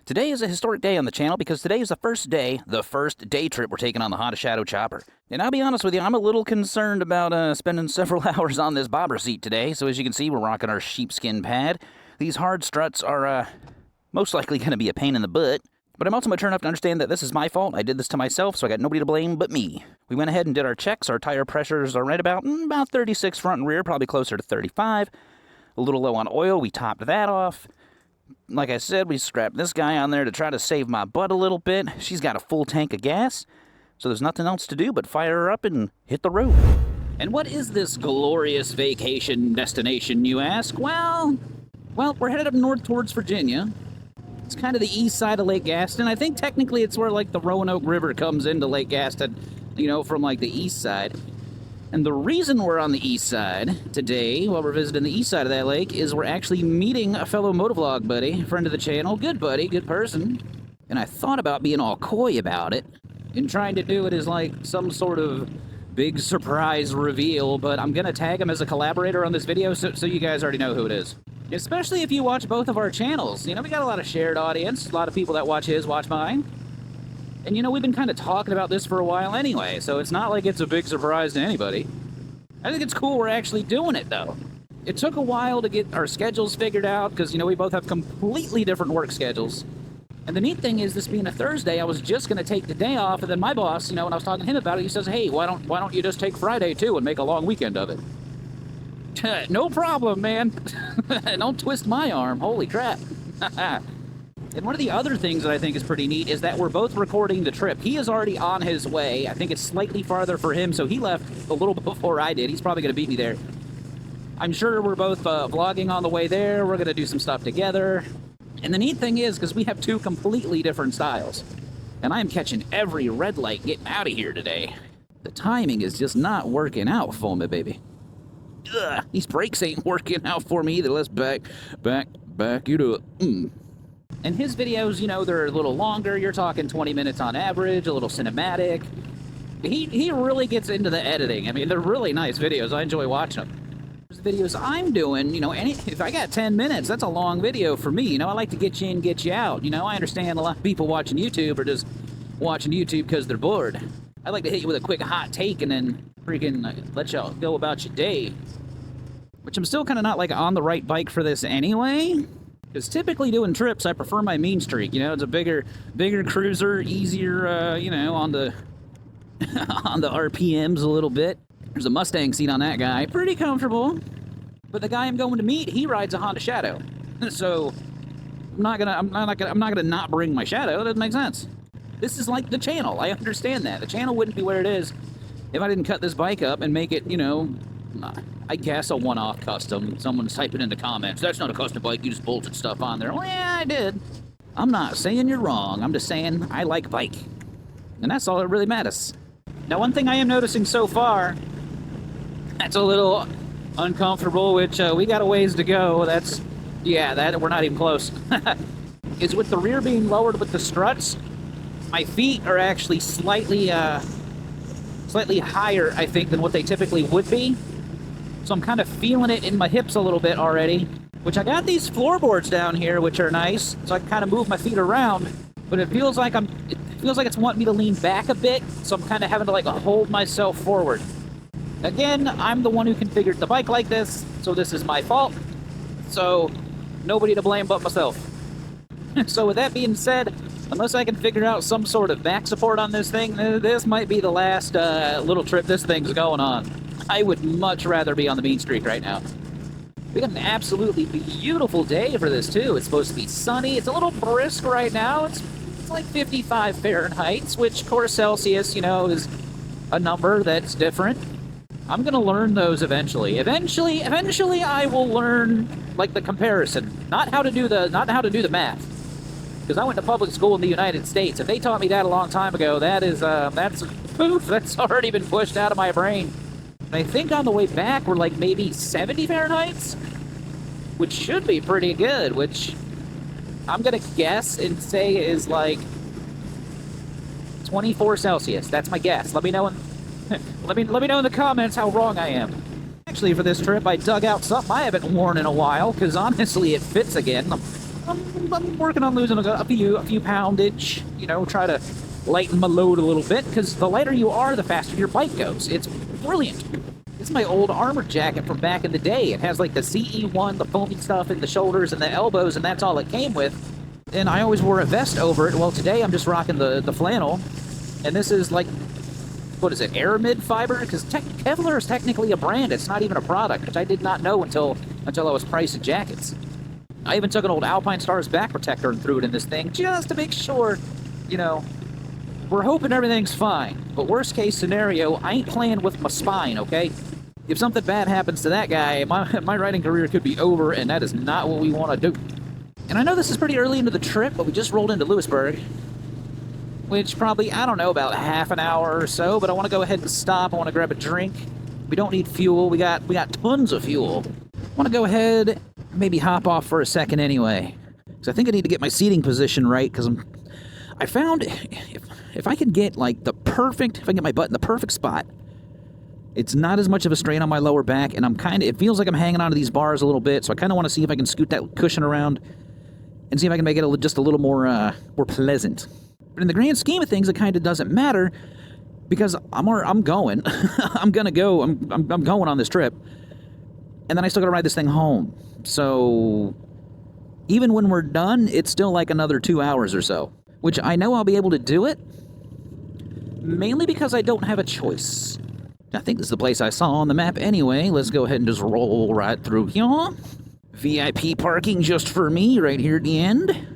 Today is a historic day on the channel because today is the first day trip we're taking on the Honda Shadow Chopper. And I'll be honest with you, I'm a little concerned about spending several hours on this bobber seat today. So as you can see, we're rocking our sheepskin pad. These hard struts are most likely going to be a pain in the butt. But I'm also mature enough to understand that this is my fault. I did this to myself, so I got nobody to blame but me. We went ahead and did our checks. Our tire pressures are right about 36 front and rear, probably closer to 35. A little low on oil, we topped that off. Like I said, we strapped this guy on there to try to save my butt a little bit. She's got a full tank of gas, so there's nothing else to do but fire her up and hit the road. And what is this glorious vacation destination, you ask? Well, we're headed up north towards Virginia. It's kind of the east side of Lake Gaston. I think technically it's where, like, the Roanoke River comes into Lake Gaston, you know, from, like, the east side. And the reason we're on the east side today, while we're visiting the east side of that lake, is we're actually meeting a fellow motovlog buddy, friend of the channel, good buddy, good person. And I thought about being all coy about it and trying to do it as like some sort of big surprise reveal, but I'm gonna tag him as a collaborator on this video so you guys already know who it is. Especially if you watch both of our channels. You know, we got a lot of shared audience, a lot of people that watch his, watch mine. And, you know, we've been kind of talking about this for a while anyway, so it's not like it's a big surprise to anybody. I think it's cool we're actually doing it, though. It took a while to get our schedules figured out, because, you know, we both have completely different work schedules. And the neat thing is, this being a Thursday, I was just going to take the day off, and then my boss, you know, when I was talking to him about it, he says, hey, why don't you just take Friday, too, and make a long weekend of it? No problem, man. Don't twist my arm. Holy crap. And one of the other things that I think is pretty neat is that we're both recording the trip. He is already on his way. I think it's slightly farther for him, so he left a little bit before I did. He's probably going to beat me there. I'm sure we're both vlogging on the way there. We're going to do some stuff together. And the neat thing is, because we have two completely different styles, and I'm catching every red light getting out of here today. The timing is just not working out for me, baby. Ugh, these brakes ain't working out for me either. Let's back you to it. And his videos, you know, they're a little longer. You're talking 20 minutes on average, a little cinematic. He really gets into the editing. I mean, they're really nice videos. I enjoy watching them. The videos I'm doing, you know, if I got 10 minutes, that's a long video for me. You know, I like to get you in, get you out. You know, I understand a lot of people watching YouTube are just watching YouTube because they're bored. I like to hit you with a quick hot take and then freaking let y'all go about your day. Which I'm still kind of not, like, on the right bike for this anyway. Because typically doing trips, I prefer my mean streak. You know, it's a bigger cruiser, easier, you know, on the on the RPMs a little bit. There's a Mustang seat on that guy, pretty comfortable. But the guy I'm going to meet, he rides a Honda Shadow, so I'm not gonna not bring my Shadow. That doesn't make sense. This is like the channel. I understand that the channel wouldn't be where it is if I didn't cut this bike up and make it, you know, I guess a one-off custom. Someone's typing in the comments, that's not a custom bike, you just bolted stuff on there. Well, yeah, I did. I'm not saying you're wrong. I'm just saying I like bike. And that's all that really matters. Now, one thing I am noticing so far that's a little uncomfortable, which we got a ways to go. That we're not even close. Is with the rear being lowered with the struts, my feet are actually slightly higher, I think, than what they typically would be. So I'm kind of feeling it in my hips a little bit already, which I got these floorboards down here, which are nice, so I can kind of move my feet around, but it feels like it's wanting me to lean back a bit, so I'm kind of having to, like, hold myself forward. Again, I'm the one who configured the bike like this, so this is my fault, so nobody to blame but myself. So with that being said, unless I can figure out some sort of back support on this thing, this might be the last little trip this thing's going on. I would much rather be on the mean streak right now. We got an absolutely beautiful day for this, too. It's supposed to be sunny. It's a little brisk right now. It's like 55 Fahrenheit, which, of course, Celsius, you know, is a number that's different. I'm going to learn those eventually. Eventually, I will learn, like, the comparison. Not how to do the math. Because I went to public school in the United States. If they taught me that a long time ago, that's already been pushed out of my brain. And I think on the way back, we're like maybe 70 Fahrenheit, which should be pretty good, which I'm going to guess and say is like 24 Celsius. That's my guess. Let me know let me know in the comments how wrong I am. Actually, for this trip, I dug out something I haven't worn in a while, because honestly, it fits again. I'm working on losing a few poundage, you know, try to lighten my load a little bit, because the lighter you are, the faster your bike goes. It's brilliant. This is my old armor jacket from back in the day. It has like the CE1, the foamy stuff in the shoulders and the elbows, and that's all it came with. And I always wore a vest over it. Well, today I'm just rocking the flannel, and this is like, what is it, Aramid fiber? Because Kevlar is technically a brand. It's not even a product, which I did not know until I was pricing jackets. I even took an old Alpine Stars back protector and threw it in this thing just to make sure, you know, we're hoping everything's fine. But worst case scenario, I ain't playing with my spine, okay? If something bad happens to that guy, my riding career could be over, and that is not what we want to do. And I know this is pretty early into the trip, but we just rolled into Lewisburg, which probably, I don't know, about half an hour or so, but I want to go ahead and stop. I want to grab a drink. We don't need fuel. We got tons of fuel. I want to go ahead, maybe hop off for a second anyway, because I think I need to get my seating position right, because I found if I can get like if I can get my butt in the perfect spot, it's not as much of a strain on my lower back, and it feels like I'm hanging onto these bars a little bit, so I kind of want to see if I can scoot that cushion around and see if I can make it just a little more pleasant. But in the grand scheme of things, it kind of doesn't matter, because I'm going. I'm gonna go. I'm going on this trip, and then I still gotta ride this thing home. So even when we're done, it's still like another 2 hours or so, which I know I'll be able to do it, mainly because I don't have a choice. I think this is the place I saw on the map anyway. Let's go ahead and just roll right through here. VIP parking just for me right here at the end.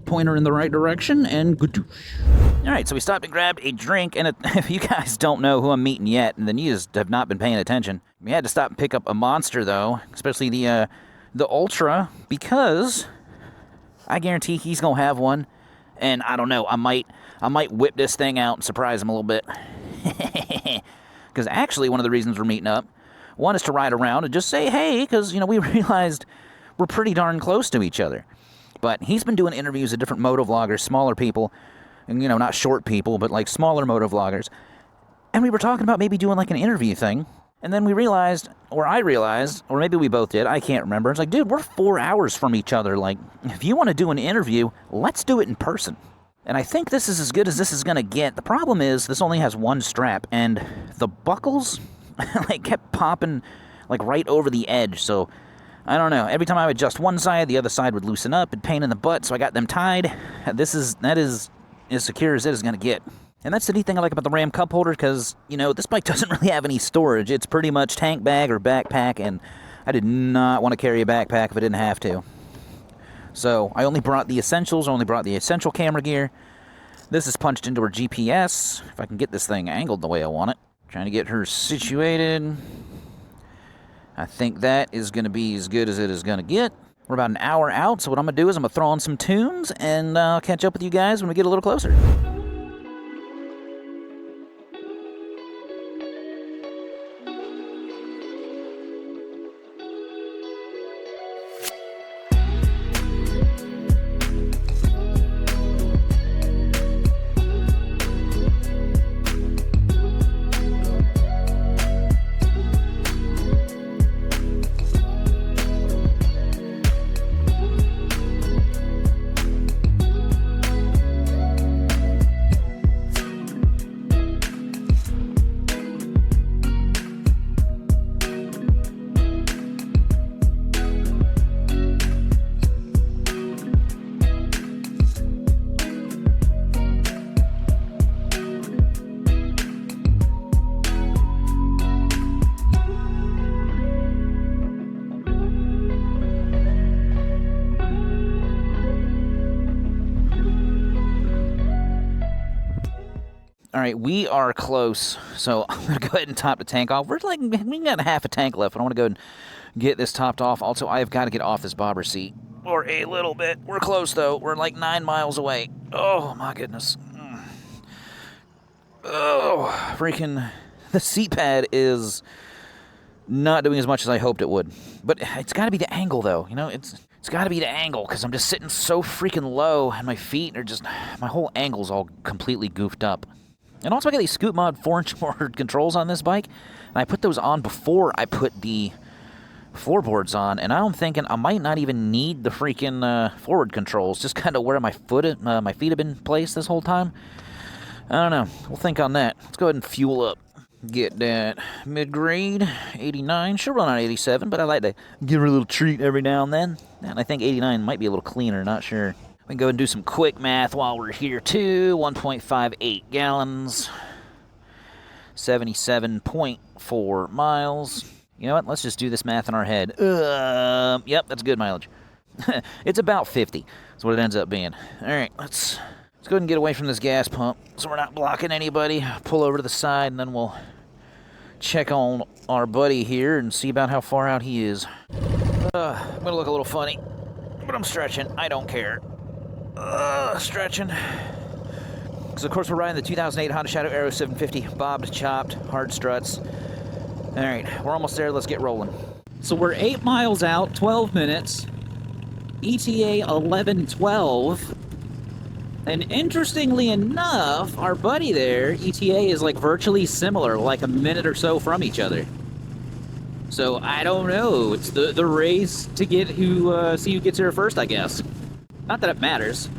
Pointer in the right direction, and gadoosh. Alright, so we stopped and grabbed a drink, and if you guys don't know who I'm meeting yet, then you just have not been paying attention. We had to stop and pick up a monster, though, especially the Ultra, because I guarantee he's gonna have one, and I don't know, I might whip this thing out and surprise him a little bit. Because actually, one of the reasons we're meeting up, one is to ride around and just say hey, because, you know, we realized we're pretty darn close to each other. But he's been doing interviews with different motovloggers, smaller people, and, you know, not short people, but like smaller motovloggers. And we were talking about maybe doing like an interview thing. And then we realized, or I realized, or maybe we both did, I can't remember. It's like, dude, we're 4 hours from each other. Like, if you want to do an interview, let's do it in person. And I think this is as good as this is going to get. The problem is this only has one strap, and the buckles like kept popping like right over the edge. So I don't know. Every time I would adjust one side, the other side would loosen up and pain in the butt. So I got them tied. That is as secure as it is going to get. And that's the neat thing I like about the Ram cup holder, because, you know, this bike doesn't really have any storage. It's pretty much tank bag or backpack, and I did not want to carry a backpack if I didn't have to. So I only brought the essentials, only brought the essential camera gear. This is punched into her GPS, if I can get this thing angled the way I want it. Trying to get her situated. I think that is going to be as good as it is going to get. We're about an hour out, so what I'm going to do is I'm going to throw on some tunes, and I'll catch up with you guys when we get a little closer. All right, we are close, so I'm going to go ahead and top the tank off. We got half a tank left, but I want to go and get this topped off. Also, I've got to get off this bobber seat for a little bit. We're close, though. We're like 9 miles away. Oh, my goodness. Oh, freaking... The seat pad is not doing as much as I hoped it would. But it's got to be the angle, though. You know, it's got to be the angle, because I'm just sitting so freaking low, and my feet are just... My whole angle's all completely goofed up. And also, I got these Scoot Mod 4-inch motor controls on this bike, and I put those on before I put the floorboards on, and I'm thinking I might not even need the freaking forward controls, just kind of where my feet have been placed this whole time. I don't know. We'll think on that. Let's go ahead and fuel up. Get that mid-grade, 89. She'll run on 87, but I like to give her a little treat every now and then. And I think 89 might be a little cleaner, not sure. We can go and do some quick math while we're here, too. 1.58 gallons, 77.4 miles. You know what? Let's just do this math in our head. Yep, that's good mileage. It's about 50. That's what it ends up being. All right, let's go ahead and get away from this gas pump so we're not blocking anybody. Pull over to the side, and then we'll check on our buddy here and see about how far out he is. I'm gonna look a little funny, but I'm stretching. I don't care. Stretching. Because, of course, we're riding the 2008 Honda Shadow Aero 750, bobbed, chopped, hard struts. All right, we're almost there. Let's get rolling. So we're 8 miles out, 12 minutes. ETA 11:12. And interestingly enough, our buddy there, ETA, is like virtually similar, like a minute or so from each other. So I don't know. It's the race to get see who gets here first, I guess. Not that it matters.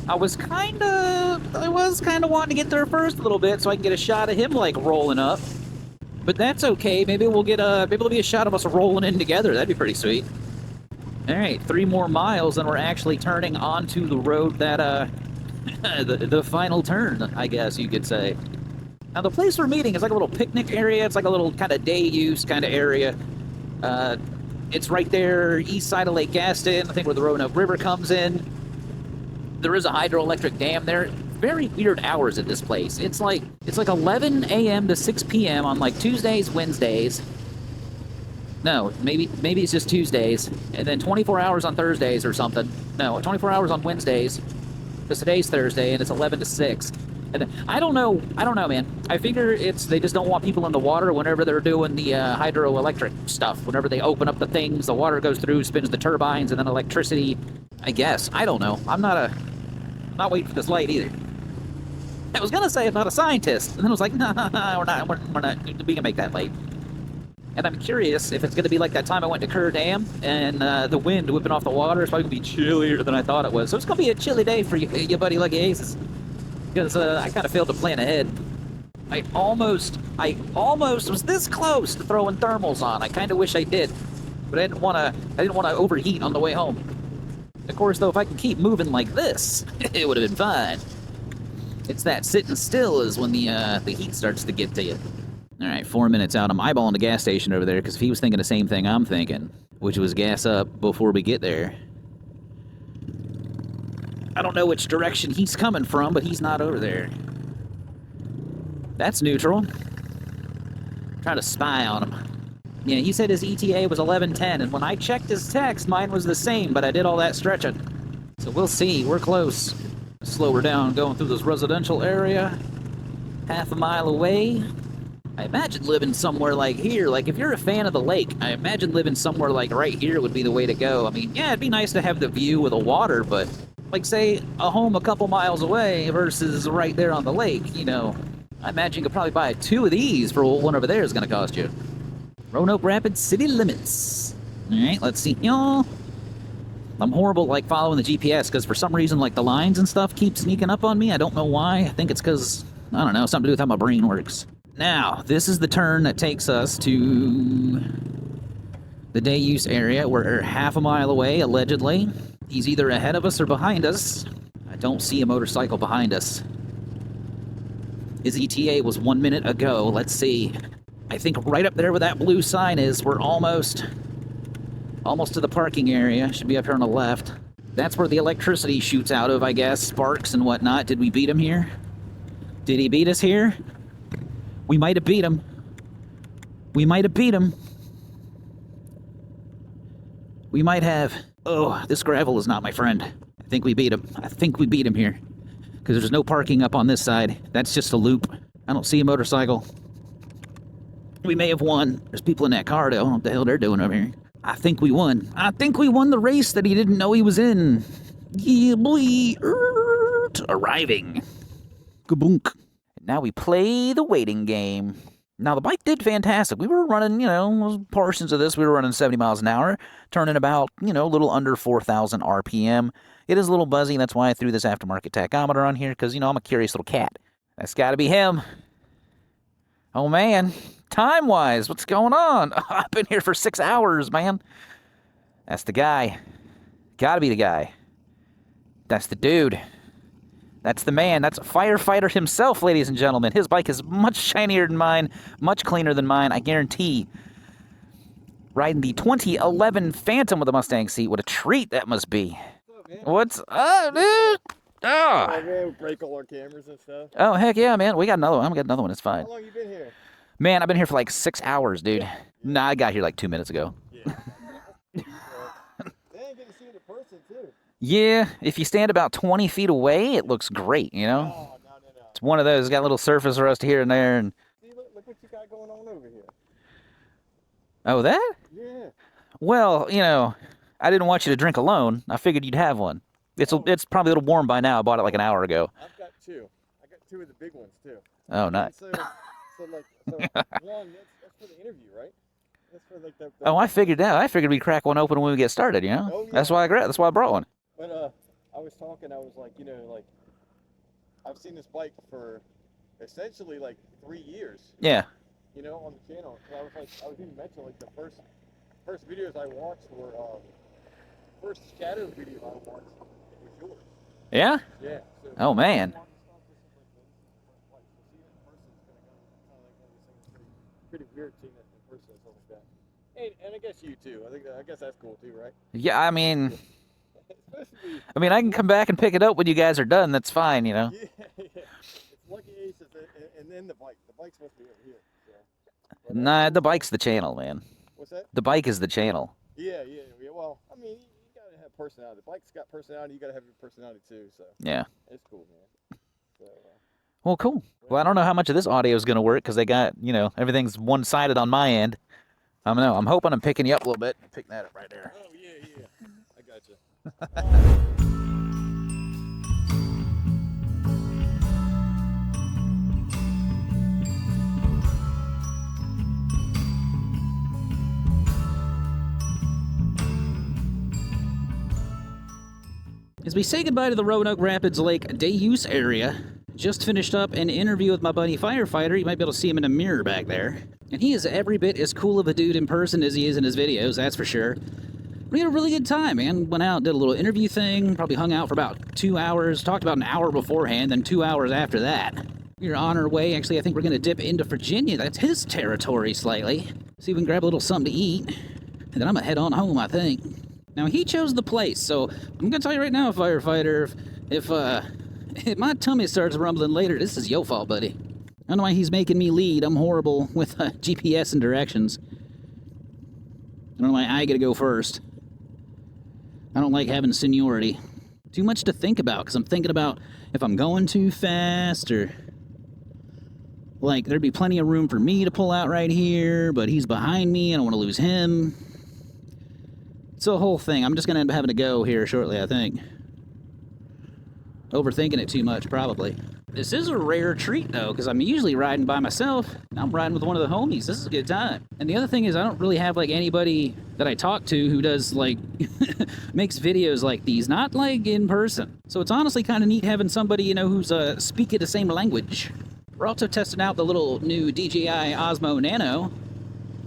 I was kind of wanting to get there first a little bit so I can get a shot of him like rolling up. But that's okay. Maybe we'll get maybe there'll be a shot of us rolling in together. That'd be pretty sweet. All right, 3 more miles, and we're actually turning onto the road that, the final turn, I guess you could say. Now, the place we're meeting is like a little picnic area. It's like a little kind of day use kind of area. It's right there, east side of Lake Gaston, I think where the Roanoke River comes in. There is a hydroelectric dam there. Very weird hours at this place. It's like 11 a.m. to 6 p.m. on like Tuesdays, Wednesdays. No, maybe it's just Tuesdays, and then 24 hours on Thursdays or something. No, 24 hours on Wednesdays, because today's Thursday, and it's 11 to 6. And then, I don't know, man. I figure they just don't want people in the water whenever they're doing the hydroelectric stuff. Whenever they open up the things, the water goes through, spins the turbines, and then electricity, I guess. I don't know. I'm not waiting for this light either. I was gonna say I'm not a scientist, and then I was like, nah, we're not, we can make that late. And I'm curious if it's going to be like that time I went to Kerr Dam, and the wind whipping off the water is probably going to be chillier than I thought it was. So it's going to be a chilly day for you buddy Lucky Aces. Because I kind of failed to plan ahead. I almost was this close to throwing thermals on. I kind of wish I did. But I didn't want to overheat on the way home. Of course, though, if I can keep moving like this, it would have been fine. It's that sitting still is when the heat starts to get to you. All right, 4 minutes out. I'm eyeballing the gas station over there, because if he was thinking the same thing I'm thinking, which was gas up before we get there. I don't know which direction he's coming from, but he's not over there. That's neutral. Trying to spy on him. Yeah, he said his ETA was 11:10, and when I checked his text, mine was the same, but I did all that stretching. So we'll see. We're close. Slow her down going through this residential area. Half a mile away. I imagine living somewhere like here, like if you're a fan of the lake, I imagine living somewhere like right here would be the way to go. I mean, yeah, it'd be nice to have the view of the water, but like say a home a couple miles away versus right there on the lake, you know, I imagine you could probably buy 2 of these for what one over there is going to cost you. Roanoke Rapids city limits. All right, let's see. Y'all. I'm horrible like following the GPS because for some reason like the lines and stuff keep sneaking up on me. I don't know why. I think it's because, I don't know, something to do with how my brain works. Now, this is the turn that takes us to the day use area. We're half a mile away, allegedly. He's either ahead of us or behind us. I don't see a motorcycle behind us. His ETA was 1 minute ago. Let's see. I think right up there where that blue sign is, we're almost to the parking area. Should be up here on the left. That's where the electricity shoots out of, I guess. Sparks and whatnot. Did we beat him here? Did he beat us here? We might have beat him. We might have beat him. We might have. Oh, this gravel is not my friend. I think we beat him. I think we beat him here. Because there's no parking up on this side. That's just a loop. I don't see a motorcycle. We may have won. There's people in that car, though. I don't know what the hell they're doing over here. I think we won. I think we won the race that he didn't know he was in. Yeah, boy. Arriving. Kaboonk. Now we play the waiting game. Now, the bike did fantastic. We were running, portions of this, we were running 70 miles an hour, turning about, a little under 4,000 RPM. It is a little buzzy. That's why I threw this aftermarket tachometer on here, because, I'm a curious little cat. That's got to be him. Oh, man. Time-wise, what's going on? I've been here for 6 hours, man. That's the guy. Gotta be the guy. That's the dude. That's the man. That's a firefighter himself, ladies and gentlemen. His bike is much shinier than mine, much cleaner than mine, I guarantee. Riding the 2011 Phantom with a Mustang seat. What a treat that must be. What's up, dude? Oh. Oh, man, we break all our cameras and stuff. Oh, heck yeah, man. We got another one. We got another one. It's fine. How long you been here? Man, I've been here for like 6 hours, dude. Yeah. Nah, I got here like 2 minutes ago. Yeah. They ain't getting to see it in person, too. Yeah, if you stand about 20 feet away, it looks great, No. It's one of those. It's got a little surface rust here and there. And See, look what you got going on over here. oh, that? Yeah. Well, I didn't want you to drink alone. I figured you'd have one. It's probably a little warm by now. I bought it like an hour ago. I've got two. I got two of the big ones, too. Oh, nice. So one, that's for the interview, right? That's for like the Oh, I figured that. I figured we'd crack one open when we get started, Oh, yeah. That's why I brought one. But I was talking, I was like, I've seen this bike for essentially like 3 years. Yeah. On the channel. So I was even mentioning like the first videos I watched were first shadow video I watched was yours. Yeah? Yeah. So Oh, man. Pretty weird seeing that in person and stuff like that. And I guess you too. I guess that's cool too, right? Yeah, I mean, Especially, I can come back and pick it up when you guys are done. That's fine, yeah. It's Lucky Aces, and then the bike. The bike's supposed to be over here. So. But, Nah, the bike's the channel, man. What's that? The bike is the channel. Yeah. Well, I mean, you gotta have personality. The bike's got personality. You gotta have your personality too. So Yeah. it's cool, man. So. Well, cool. Well, I don't know how much of this audio is going to work because they got, everything's one-sided on my end. I don't know. I'm hoping I'm picking you up a little bit. Pick that up right there. Oh, yeah. I got you. As we say goodbye to the Roanoke Rapids Lake day use area, just finished up an interview with my buddy Firefighter. You might be able to see him in a mirror back there. And he is every bit as cool of a dude in person as he is in his videos, that's for sure. We had a really good time, man. Went out, did a little interview thing, probably hung out for about 2 hours, talked about an hour beforehand, then 2 hours after that. We're on our way. Actually, I think we're going to dip into Virginia. That's his territory slightly. See if we can grab a little something to eat. And then I'm going to head on home, I think. Now, he chose the place, so I'm going to tell you right now, Firefighter, if my tummy starts rumbling later, this is your fault, buddy. I don't know why he's making me lead. I'm horrible with GPS and directions. I don't know why I gotta go first. I don't like having seniority. Too much to think about, because I'm thinking about if I'm going too fast, or... like, there'd be plenty of room for me to pull out right here, but he's behind me, I don't want to lose him. It's a whole thing. I'm just gonna end up having to go here shortly, I think. Overthinking it too much, probably. This is a rare treat, though, because I'm usually riding by myself. Now I'm riding with one of the homies. This is a good time. And the other thing is I don't really have, like, anybody that I talk to who does, like, makes videos like these. Not, like, in person. So it's honestly kind of neat having somebody, who's speaking the same language. We're also testing out the little new DJI Osmo Nano,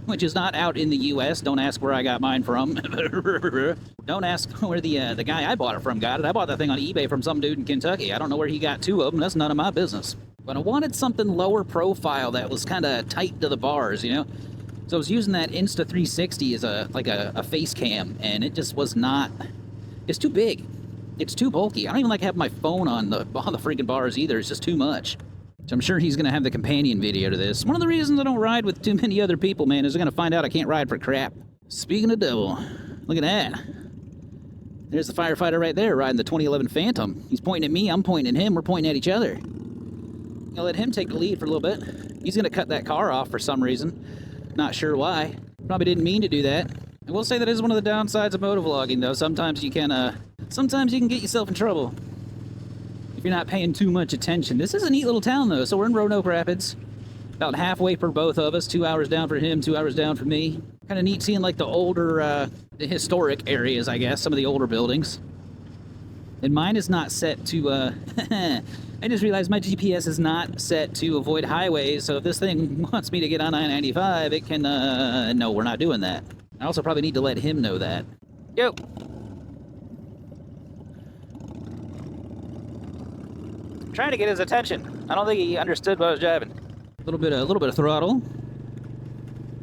which is not out in the U.S. Don't ask where I got mine from. Don't ask where the guy I bought it from got it. I bought that thing on eBay from some dude in Kentucky. I don't know where he got 2 of them. That's none of my business. But I wanted something lower profile that was kind of tight to the bars, So I was using that Insta360 as a face cam, and it just was not... It's too big. It's too bulky. I don't even like having my phone on the freaking bars either. It's just too much. So I'm sure he's going to have the companion video to this. One of the reasons I don't ride with too many other people, man, is they're going to find out I can't ride for crap. Speaking of devil, look at that. There's the firefighter right there riding the 2011 Phantom. He's pointing at me, I'm pointing at him, we're pointing at each other. I'll let him take the lead for a little bit. He's going to cut that car off for some reason. Not sure why. Probably didn't mean to do that. I will say that is one of the downsides of motovlogging, though. Sometimes you can get yourself in trouble if you're not paying too much attention. This is a neat little town, though. So we're in Roanoke Rapids. About halfway for both of us. 2 hours down for him, 2 hours down for me. Kind of neat seeing like the older, the historic areas, I guess. Some of the older buildings. And mine is not set to, I just realized my GPS is not set to avoid highways, so if this thing wants me to get on I-95, it can, no, we're not doing that. I also probably need to let him know that. Yo! Trying to get his attention. I don't think he understood what I was driving. A little bit of throttle.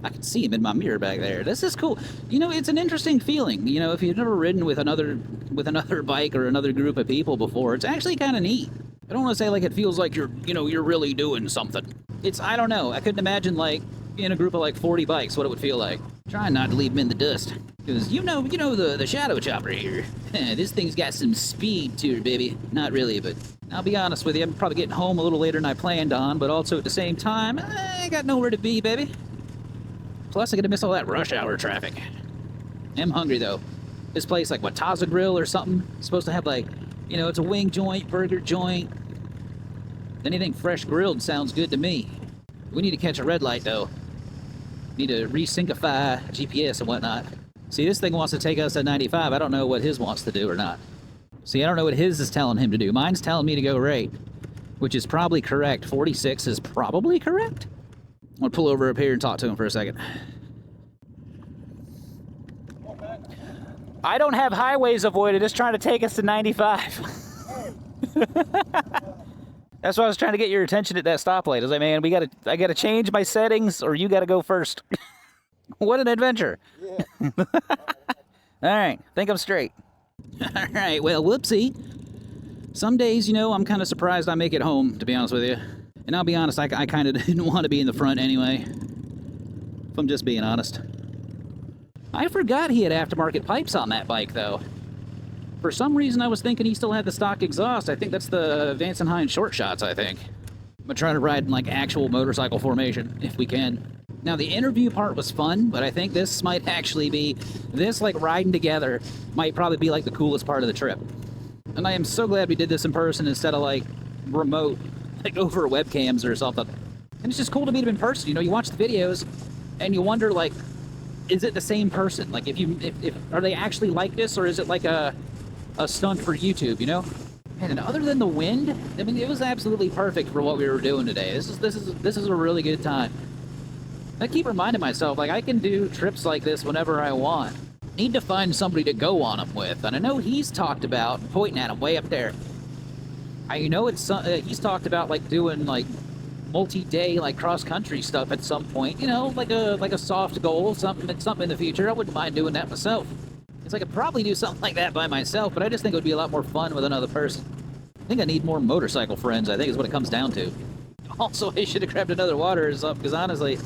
I can see him in my mirror back there. This is cool. You know, it's an interesting feeling. You know, if you've never ridden with another bike or another group of people before, it's actually kind of neat. I don't want to say like it feels like you're really doing something. It's, I don't know. I couldn't imagine like in a group of like 40 bikes what it would feel like. Trying not to leave them in the dust. Because you know the shadow chopper here. This thing's got some speed to it, baby. Not really, but I'll be honest with you. I'm probably getting home a little later than I planned on, but also at the same time, I got nowhere to be, baby. Plus, I gotta miss all that rush hour traffic. I'm hungry, though. This place, like, what, Taza Grill or something? It's supposed to have, like, you know, it's a wing joint, burger joint. Anything fresh grilled sounds good to me. We need to catch a red light, though. Need to resyncify GPS and whatnot. See, this thing wants to take us at 95. I don't know what his wants to do or not. See, I don't know what his is telling him to do. Mine's telling me to go right, which is probably correct. 46 is probably correct. I'm gonna pull over up here and talk to him for a second. I don't have highways avoided. It's trying to take us to 95. That's why I was trying to get your attention at that stoplight. I was like, man, I gotta change my settings, or you gotta go first. What an adventure! Yeah. All right, think I'm straight. All right, well, whoopsie. Some days, you know, I'm kind of surprised I make it home, to be honest with you. And I'll be honest, I kind of didn't want to be in the front anyway. If I'm just being honest. I forgot he had aftermarket pipes on that bike, though. For some reason, I was thinking he still had the stock exhaust. I think that's the Vance & Hines short shots, I think. I'm gonna try to ride in, like, actual motorcycle formation, if we can. Now, the interview part was fun, but I think this might actually be... This, like, riding together might probably be, like, the coolest part of the trip. And I am so glad we did this in person instead of, like, remote, like, over webcams or something. And it's just cool to meet him in person. You know, you watch the videos, and you wonder, like, is it the same person? Like, if are they actually like this, or is it like a stunt for YouTube, you know? And other than the wind, I mean, it was absolutely perfect for what we were doing today. This is a really good time. I keep reminding myself, like, I can do trips like this whenever I want. Need to find somebody to go on them with, and I know he's talked about pointing at him way up there. I know it's he's talked about like doing like multi-day like cross-country stuff at some point. You know, like a soft goal, something in the future. I wouldn't mind doing that myself. Because I could probably do something like that by myself, but I just think it would be a lot more fun with another person. I think I need more motorcycle friends, I think is what it comes down to. Also, I should have grabbed another water or something, because honestly,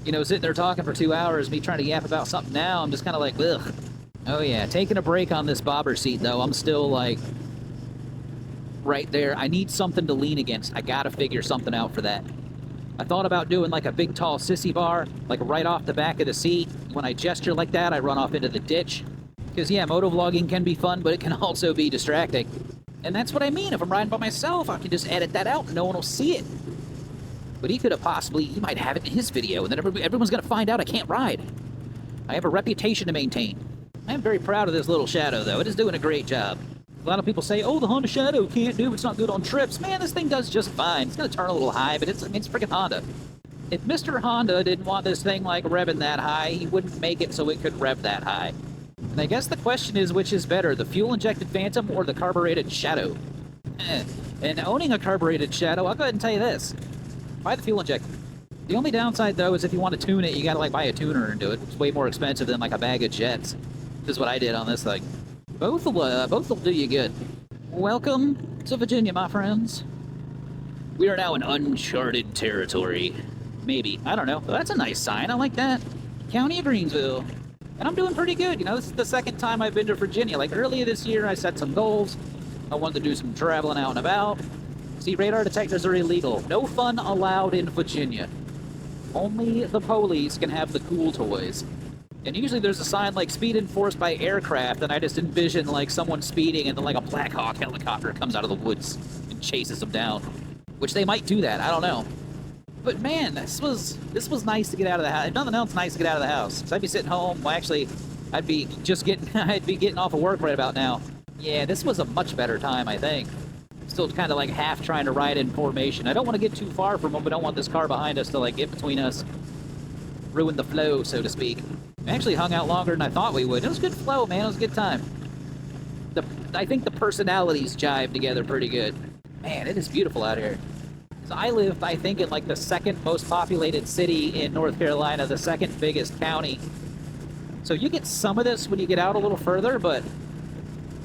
you know, sitting there talking for 2 hours, me trying to yap about something now, I'm just kind of like, ugh. Oh yeah, taking a break on this bobber seat, though, I'm still like, right there. I need something to lean against. I gotta figure something out for that. I thought about doing like a big tall sissy bar, like right off the back of the seat. When I gesture like that, I run off into the ditch. Because yeah, motovlogging can be fun, but it can also be distracting. And that's what I mean. If I'm riding by myself, I can just edit that out and no one will see it. But he might have it in his video, and then everyone's gonna find out I can't ride. I have a reputation to maintain. I am very proud of this little Shadow, though. It is doing a great job. A lot of people say, oh, the Honda Shadow can't do, it's not good on trips. Man, this thing does just fine. It's gonna turn a little high, but it's freaking Honda. If Mr. Honda didn't want this thing like revving that high, he wouldn't make it so it could rev that high. And I guess the question is, which is better, the fuel-injected Phantom or the carbureted Shadow? And owning a carbureted Shadow, I'll go ahead and tell you this. Buy the fuel-injected. The only downside, though, is if you want to tune it, you gotta, like, buy a tuner and do it. It's way more expensive than, like, a bag of jets. This is what I did on this thing. Both will do you good. Welcome to Virginia, my friends. We are now in uncharted territory. Maybe. I don't know. But that's a nice sign. I like that. County of Greensville. And I'm doing pretty good. You know, this is the second time I've been to Virginia. Like, earlier this year, I set some goals. I wanted to do some traveling out and about. See, radar detectors are illegal. No fun allowed in Virginia. Only the police can have the cool toys. And usually there's a sign like speed enforced by aircraft, and I just envision like someone speeding and then like a Black Hawk helicopter comes out of the woods and chases them down. Which they might do that, I don't know. But man, this was nice to get out of the house. If nothing else, nice to get out of the house. So I'd be sitting home. Well, actually, I'd be getting off of work right about now. Yeah, this was a much better time, I think. Still kind of like half trying to ride in formation. I don't want to get too far from them, but I don't want this car behind us to like get between us, ruin the flow, so to speak. We actually hung out longer than I thought we would. It was a good flow, man. It was a good time. I think the personalities jive together pretty good. Man, it is beautiful out here. So I live, I think, in like the second most populated city in North Carolina, the second biggest county. So you get some of this when you get out a little further, but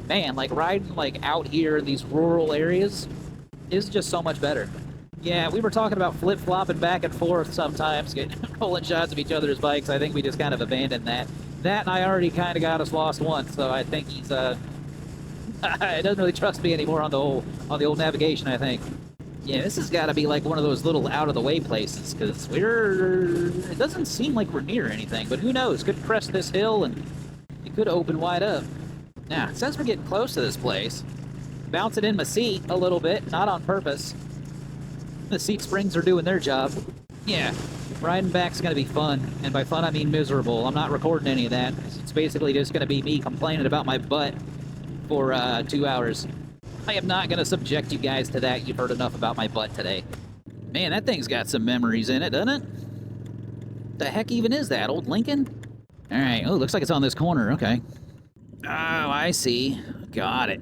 man, like riding like out here in these rural areas is just so much better. Yeah, we were talking about flip-flopping back and forth sometimes, pulling shots of each other's bikes. I think we just kind of abandoned that. That and I already kind of got us lost once, so I think he's he doesn't really trust me anymore on the old navigation, I think. Yeah, this has got to be like one of those little out-of-the-way places, because it doesn't seem like we're near anything, but who knows? Could crest this hill, and it could open wide up. Now, it says we're getting close to this place. Bouncing in my seat a little bit, not on purpose. The seat springs are doing their job. Yeah, riding back's going to be fun, and by fun I mean miserable. I'm not recording any of that. It's basically just going to be me complaining about my butt for 2 hours. I am not going to subject you guys to that. You've heard enough about my butt today. Man, that thing's got some memories in it, doesn't it? The heck even is that, old Lincoln? All right, oh, looks like it's on this corner, okay. Oh, I see. Got it.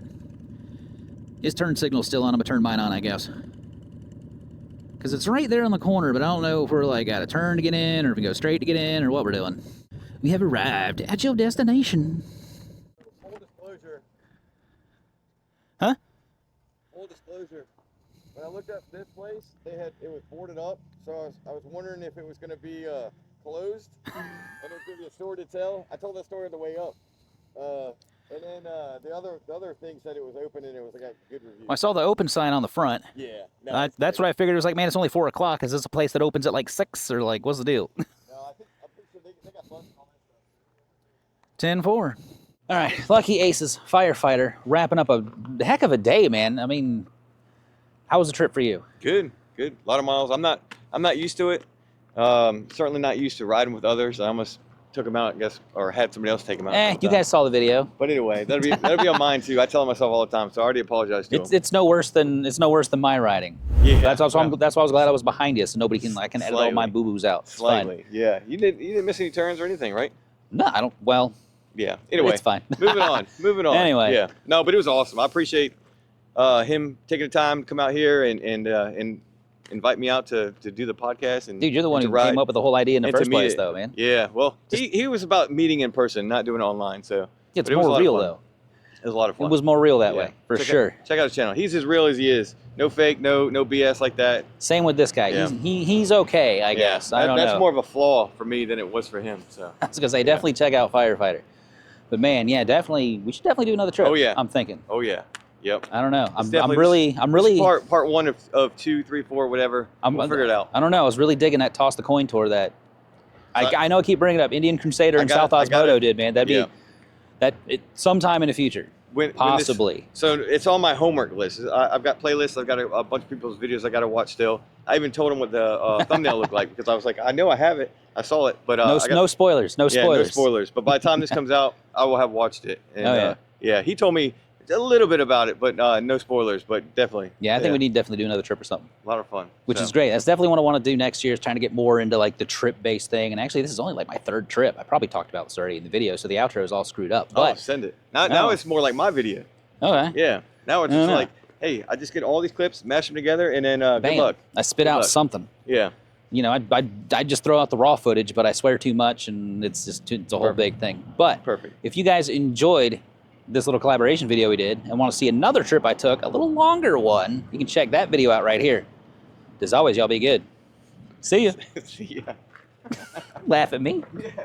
His turn signal's still on. I'm gonna turn mine on, I guess. Because it's right there on the corner, but I don't know if we're like got a turn to get in, or if we go straight to get in, or what we're doing. We have arrived at your destination. Full disclosure. Huh? Full disclosure. When I looked up this place, it was boarded up, so I was wondering if it was going to be closed, and it was going to be a story to tell. I told that story on the way up. And then the other thing said it was open and it was like a good review. I saw the open sign on the front. Yeah. No, that's what I figured. It was like, man, it's only 4 o'clock. Is this a place that opens at like 6 or like what's the deal? No, I'm pretty sure they got lunch and all that stuff. 10-4. All right, Lucky Aces firefighter wrapping up a heck of a day, man. I mean, how was the trip for you? Good. A lot of miles. I'm not used to it. Certainly not used to riding with others. I almost took them out, I guess, or had somebody else take them out. You guys saw the video. But anyway, that'll be on mine too. I tell myself all the time, so I already apologized to them. It's no worse than my riding. Yeah. That's why I was glad I was behind you, so I can edit all my boo boos out. It's Slightly. fine. Yeah. You didn't miss any turns or anything, right? No, I don't. Well. Yeah. Anyway, it's fine. Moving on. Anyway. Yeah. No, but it was awesome. I appreciate him taking the time to come out here and invite me out to do the podcast. And dude, you're the one who came up with the whole idea in the first place, though, man. Yeah. Well, he was about meeting in person, not doing it online. So it's more real, though. It was a lot of fun. It was more real that way, for sure. Check out his channel. He's as real as he is. No fake, no BS like that. Same with this guy. Yeah. He's okay, I guess. I don't know. That's more of a flaw for me than it was for him. So I was gonna say, definitely check out Firefighter. But man, yeah, definitely, we should definitely do another trip. Oh yeah. I'm thinking. Oh yeah. Yep. I don't know. I'm really. Part 1 of 2, 3, 4, whatever. We'll figure it out. I don't know. I was really digging that toss the coin tour that. I know I keep bringing it up. Indian Crusader and South Osmoto did, man. That'd be sometime in the future. Possibly. So it's on my homework list. I've got playlists. I've got a bunch of people's videos I got to watch still. I even told them what the thumbnail looked like because I was like, I know I have it. I saw it, but no spoilers. No spoilers. Yeah, no spoilers. But by the time this comes out, I will have watched it. And, yeah. He told me a little bit about it, but no spoilers. But definitely. Yeah, I think we need to definitely do another trip or something. A lot of fun. Which is great. That's definitely what I want to do next year. Is trying to get more into like the trip-based thing. And actually, this is only like my 3rd trip. I probably talked about this already in the video, so the outro is all screwed up. But send it. Now it's more like my video. Okay. Yeah. Now it's just like, hey, I just get all these clips, mash them together, and then good luck. I spit out something. Yeah. You know, I just throw out the raw footage, but I swear too much, and it's a whole big thing. But if you guys enjoyed this little collaboration video we did and want to see another trip I took, a little longer one, you can check that video out right here. As always, y'all be good. See ya. See ya. Laugh at me. Yeah.